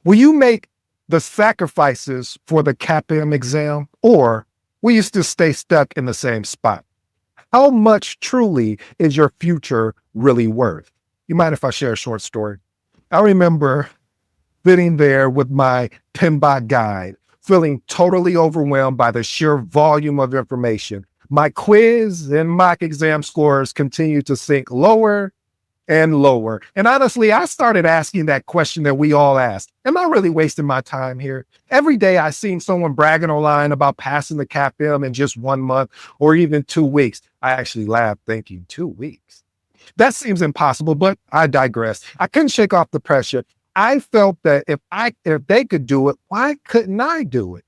Will you make the sacrifices for the CAPM exam, or will you still stay stuck in the same spot? How much truly is your future really worth? You mind if I share a short story? I remember sitting there with my PMBOK guide, feeling totally overwhelmed by the sheer volume of information. My quiz and mock exam scores continued to sink lower and lower. And honestly, I started asking that question that we all ask. Am I really wasting my time here? Every day I seen someone bragging online about passing the CAPM in just 1 month or even 2 weeks. I actually laughed thinking 2 weeks. That seems impossible, but I digress. I couldn't shake off the pressure. I felt that if they could do it, why couldn't I do it?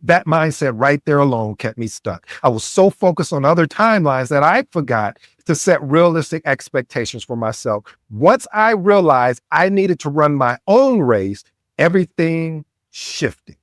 That mindset right there alone kept me stuck. I was so focused on other timelines that I forgot to set realistic expectations for myself. Once I realized I needed to run my own race, everything shifted.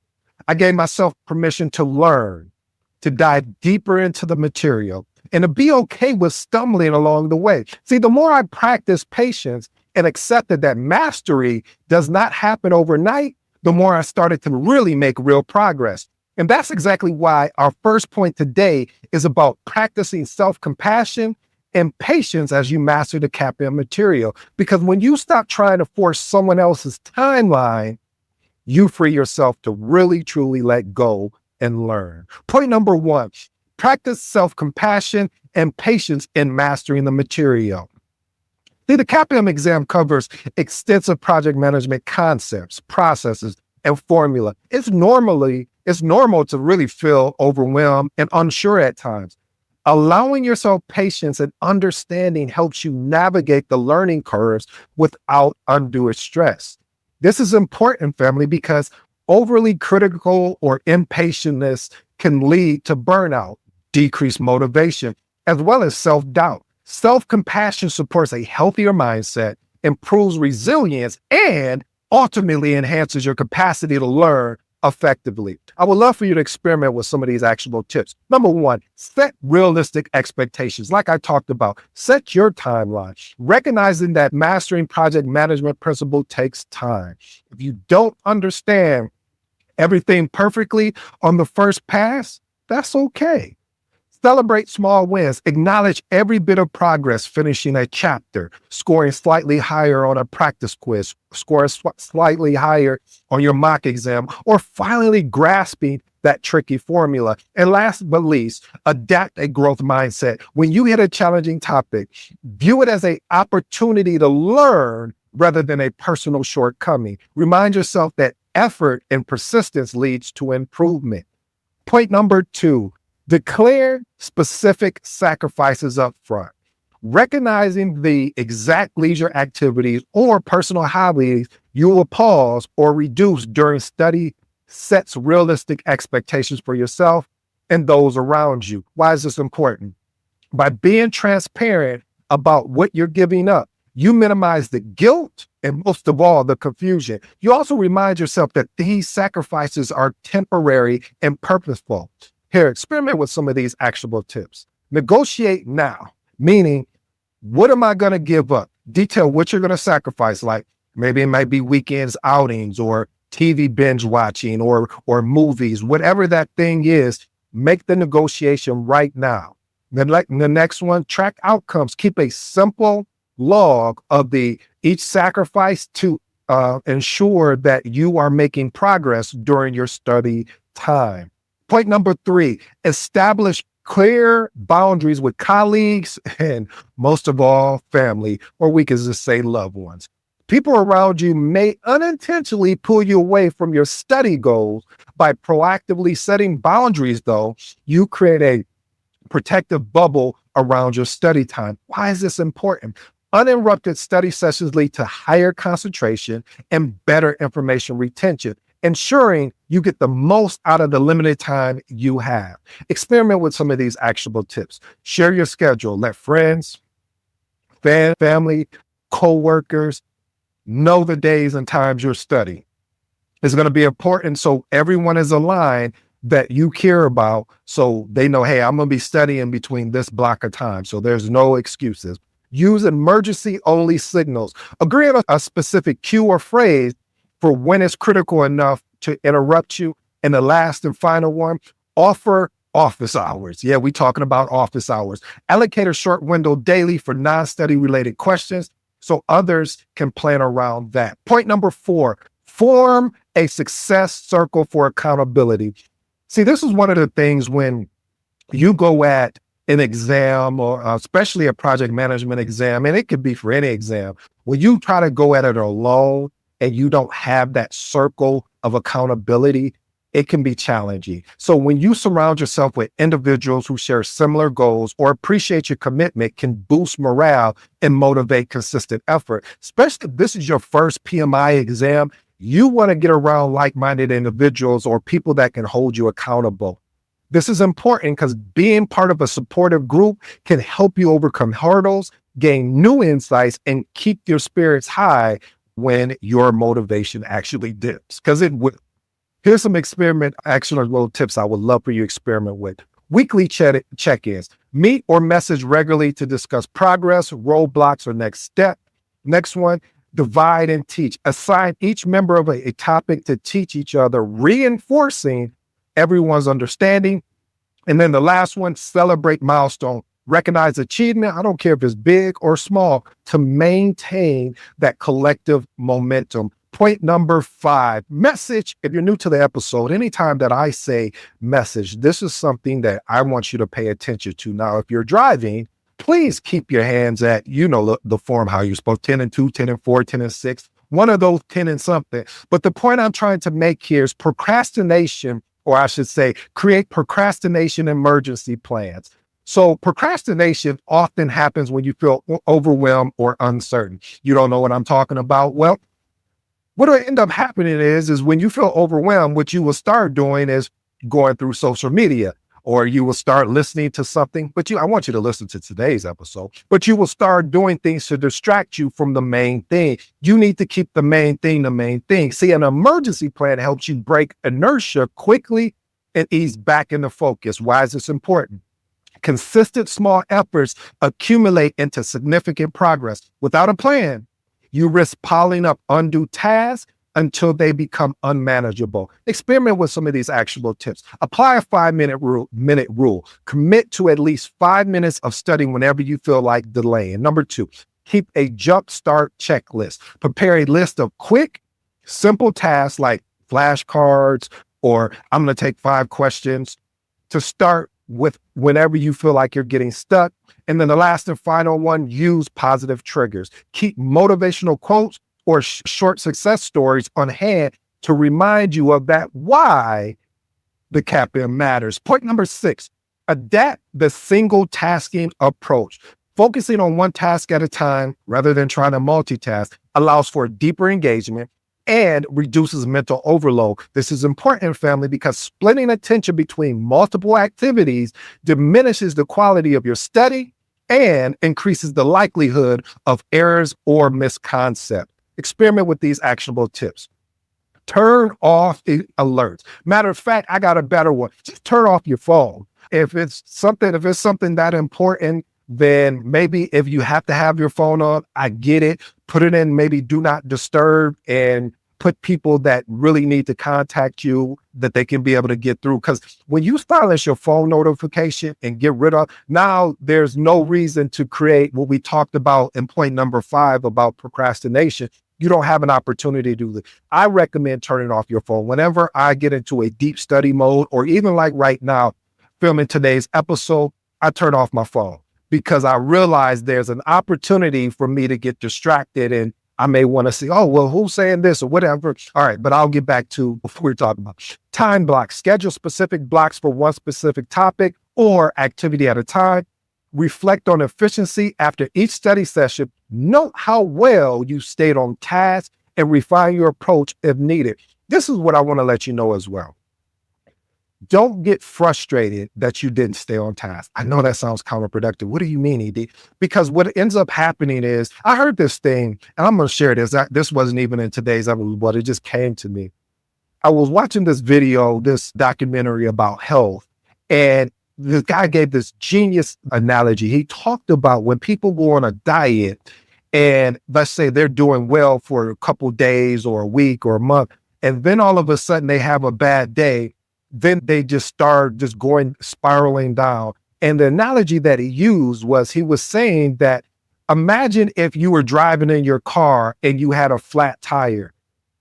I gave myself permission to learn, to dive deeper into the material, and to be okay with stumbling along the way. See, the more I practiced patience and accepted that mastery does not happen overnight, the more I started to really make real progress. And that's exactly why our first point today is about practicing self-compassion and patience as you master the CAPM material. Because when you stop trying to force someone else's timeline, you free yourself to really, truly let go and learn. Point number one, practice self-compassion and patience in mastering the material. See, the CAPM exam covers extensive project management concepts, processes, and formula. It's normal to really feel overwhelmed and unsure at times. Allowing yourself patience and understanding helps you navigate the learning curves without undue stress. This is important, family, because overly critical or impatientness can lead to burnout, decreased motivation, as well as self-doubt. Self-compassion supports a healthier mindset, improves resilience, and ultimately enhances your capacity to learn effectively. I would love for you to experiment with some of these actionable tips. Number one, set realistic expectations. Like I talked about, set your timeline, recognizing that mastering project management principle takes time. If you don't understand everything perfectly on the first pass, that's okay. Celebrate small wins. Acknowledge every bit of progress, finishing a chapter, scoring slightly higher on a practice quiz, scoring slightly higher on your mock exam, or finally grasping that tricky formula. And last but least, adapt a growth mindset. When you hit a challenging topic, view it as an opportunity to learn rather than a personal shortcoming. Remind yourself that effort and persistence leads to improvement. Point number two, declare specific sacrifices up front. Recognizing the exact leisure activities or personal hobbies you will pause or reduce during study sets realistic expectations for yourself and those around you. Why is this important? By being transparent about what you're giving up, you minimize the guilt and most of all, the confusion. You also remind yourself that these sacrifices are temporary and purposeful. Here, experiment with some of these actionable tips. Negotiate now, meaning, what am I going to give up? Detail what you're going to sacrifice. Like maybe it might be weekends outings or TV binge watching or movies, whatever that thing is, make the negotiation right now. Then like the next one, track outcomes. Keep a simple log of each sacrifice to ensure that you are making progress during your study time. Point number three, establish clear boundaries with colleagues and most of all, family, or we can just say loved ones. People around you may unintentionally pull you away from your study goals. By proactively setting boundaries, though, you create a protective bubble around your study time. Why is this important? Uninterrupted study sessions lead to higher concentration and better information retention, ensuring you get the most out of the limited time you have. Experiment with some of these actionable tips. Share your schedule. Let friends, family, co-workers know the days and times you're studying. It's going to be important so everyone is aligned that you care about, so they know, hey, I'm going to be studying between this block of time, so there's no excuses. Use emergency only signals. Agree on a specific cue or phrase for when it's critical enough to interrupt you. And the last and final one, offer office hours. Yeah, we're talking about office hours. Allocate a short window daily for non-study related questions so others can plan around that. Point number 4, form a success circle for accountability. See, this is one of the things when you go at an exam or especially a project management exam, and it could be for any exam, when you try to go at it alone and you don't have that circle of accountability, it can be challenging. So when you surround yourself with individuals who share similar goals or appreciate your commitment, can boost morale and motivate consistent effort. Especially if this is your first PMI exam, you want to get around like-minded individuals or people that can hold you accountable. This is important because being part of a supportive group can help you overcome hurdles, gain new insights, and keep your spirits high when your motivation actually dips, because it will. Here's some actionable tips I would love for you to experiment with. Weekly check-ins. Meet or message regularly to discuss progress, roadblocks, or next step. Next one, divide and teach. Assign each member of a topic to teach each other, reinforcing everyone's understanding. And then the last one, celebrate milestone. Recognize achievement, I don't care if it's big or small, to maintain that collective momentum. Point number 5, message. If you're new to the episode, anytime that I say message, this is something that I want you to pay attention to. Now, if you're driving, please keep your hands at, the form, how you're supposed 10 and 2, 10 and 4, 10 and 6, one of those 10 and something. But the point I'm trying to make here is procrastination, or I should say, create procrastination emergency plans. So procrastination often happens when you feel overwhelmed or uncertain. You don't know what I'm talking about? Well, what will end up happening is when you feel overwhelmed, what you will start doing is going through social media, or you will start listening to something, I want you to listen to today's episode, but you will start doing things to distract you from the main thing. You need to keep the main thing the main thing. See, an emergency plan helps you break inertia quickly and ease back into focus. Why is this important? Consistent small efforts accumulate into significant progress. Without a plan, you risk piling up undue tasks until they become unmanageable. Experiment with some of these actionable tips. Apply a 5-minute rule. Commit to at least 5 minutes of studying whenever you feel like delaying. Number 2, keep a jumpstart checklist. Prepare a list of quick, simple tasks like flashcards, or I'm going to take 5 questions to start with whenever you feel like you're getting stuck. And then the last and final one, use positive triggers. Keep motivational quotes or short success stories on hand to remind you of that why the CAPM matters. Point number 6, adapt the single tasking approach. Focusing on one task at a time rather than trying to multitask allows for deeper engagement and reduces mental overload. This is important, family, because splitting attention between multiple activities diminishes the quality of your study and increases the likelihood of errors or misconception. Experiment with these actionable tips. Turn off the alerts. Matter of fact, I got a better one. Just turn off your phone. If it's something that important, then maybe if you have to have your phone on, I get it. Put it in maybe do not disturb and put people that really need to contact you that they can be able to get through. Because when you silence your phone notification and get rid of, now there's no reason to create what we talked about in point number 5 about procrastination. You don't have an opportunity to do this. I recommend turning off your phone. Whenever I get into a deep study mode, or even like right now, filming today's episode, I turn off my phone because I realize there's an opportunity for me to get distracted and I may want to see, oh, well, who's saying this or whatever. All right, but I'll get back to what we're talking about. Time blocks. Schedule specific blocks for one specific topic or activity at a time. Reflect on efficiency after each study session. Note how well you stayed on task and refine your approach if needed. This is what I want to let you know as well. Don't get frustrated that you didn't stay on task. I know that sounds counterproductive. What do you mean, ED? Because what ends up happening is, I heard this thing, and I'm going to share this. This wasn't even in today's episode, but it just came to me. I was watching this video, this documentary about health, and this guy gave this genius analogy. He talked about when people go on a diet And let's say they're doing well for a couple days or a week or a month. And then all of a sudden they have a bad day. Then they just start just going spiraling down. And the analogy that he used was he was saying that imagine if you were driving in your car and you had a flat tire.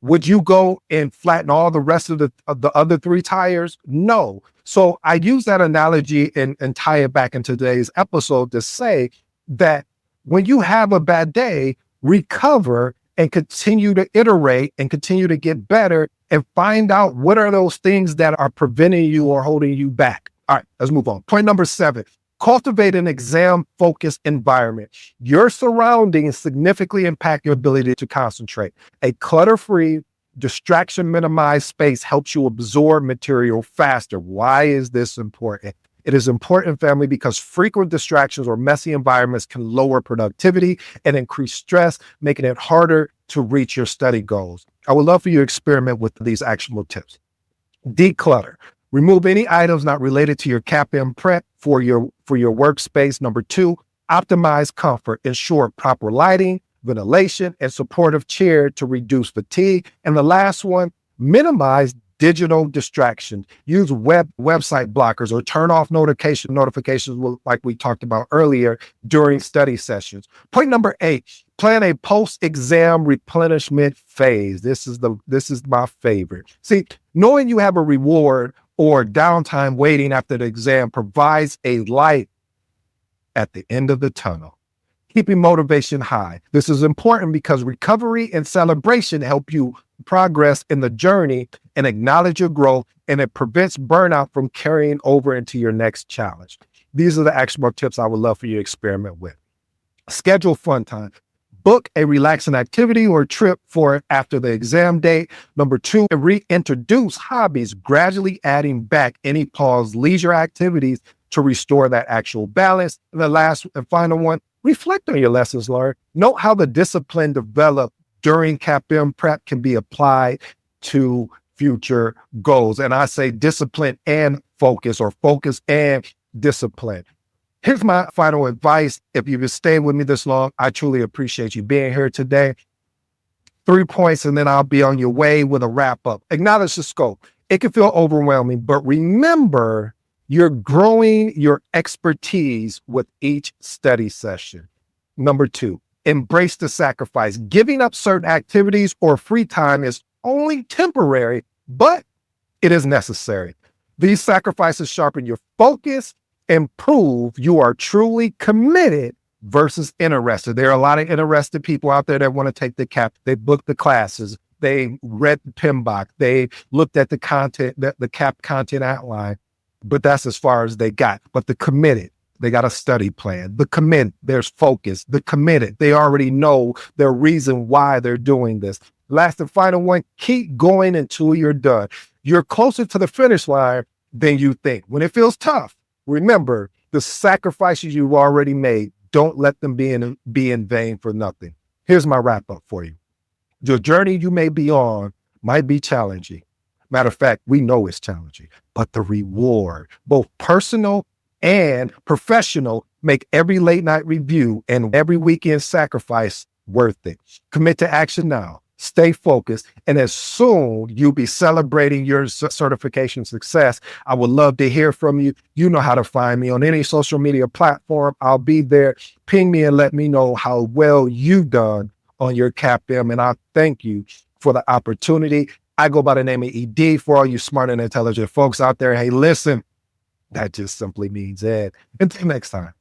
Would you go and flatten all the rest of the other three tires? No. So I use that analogy and tie it back into today's episode to say that when you have a bad day, recover and continue to iterate and continue to get better and find out what are those things that are preventing you or holding you back. All right, let's move on. Point number 7, cultivate an exam-focused environment. Your surroundings significantly impact your ability to concentrate. A clutter-free, distraction-minimized space helps you absorb material faster. Why is this important? It is important, family, because frequent distractions or messy environments can lower productivity and increase stress, making it harder to reach your study goals. I would love for you to experiment with these actionable tips. Declutter. Remove any items not related to your CAPM prep for your workspace. Number 2, optimize comfort. Ensure proper lighting, ventilation, and supportive chair to reduce fatigue. And the last one, minimize digital distractions. Use website blockers or turn off notifications like we talked about earlier during study sessions. Point number 8, plan a post-exam replenishment phase. This is my favorite. See, knowing you have a reward or downtime waiting after the exam provides a light at the end of the tunnel, keeping motivation high. This is important because recovery and celebration help you progress in the journey and acknowledge your growth, and it prevents burnout from carrying over into your next challenge. These are the actionable tips I would love for you to experiment with. Schedule fun time. Book a relaxing activity or trip for after the exam date. Number 2, reintroduce hobbies, gradually adding back any paused leisure activities to restore that actual balance. And the last and final one, reflect on your lessons learned. Note how the discipline developed during CAPM prep can be applied to future goals. And I say discipline and focus, or focus and discipline. Here's my final advice. If you've been staying with me this long, I truly appreciate you being here today. 3 points, and then I'll be on your way with a wrap up. Acknowledge the scope. It can feel overwhelming, but remember, you're growing your expertise with each study session. Number 2, embrace the sacrifice. Giving up certain activities or free time is only temporary, but it is necessary. These sacrifices sharpen your focus and prove you are truly committed versus interested. There are a lot of interested people out there that want to take the CAP. They booked the classes. They read the PMBOK. They looked at the content, the CAP content outline, but that's as far as they got. But the committed, they got a study plan. The committed, there's focus. The committed, they already know their reason why they're doing this. Last and final one, keep going until you're done. You're closer to the finish line than you think. When it feels tough, remember the sacrifices you've already made. Don't let them be in vain for nothing. Here's my wrap up for you. The journey you may be on might be challenging. Matter of fact, we know it's challenging, but the reward, both personal and professional, make every late night review and every weekend sacrifice worth it. Commit to action now. Stay focused, and as soon you'll be celebrating your certification success. I would love to hear from you. You know how to find me on any social media platform. I'll be there. Ping me and let me know how well you've done on your CAPM, and I thank you for the opportunity. I go by the name of ED. For all you smart and intelligent folks out there, hey, listen, that just simply means Ed. Until next time.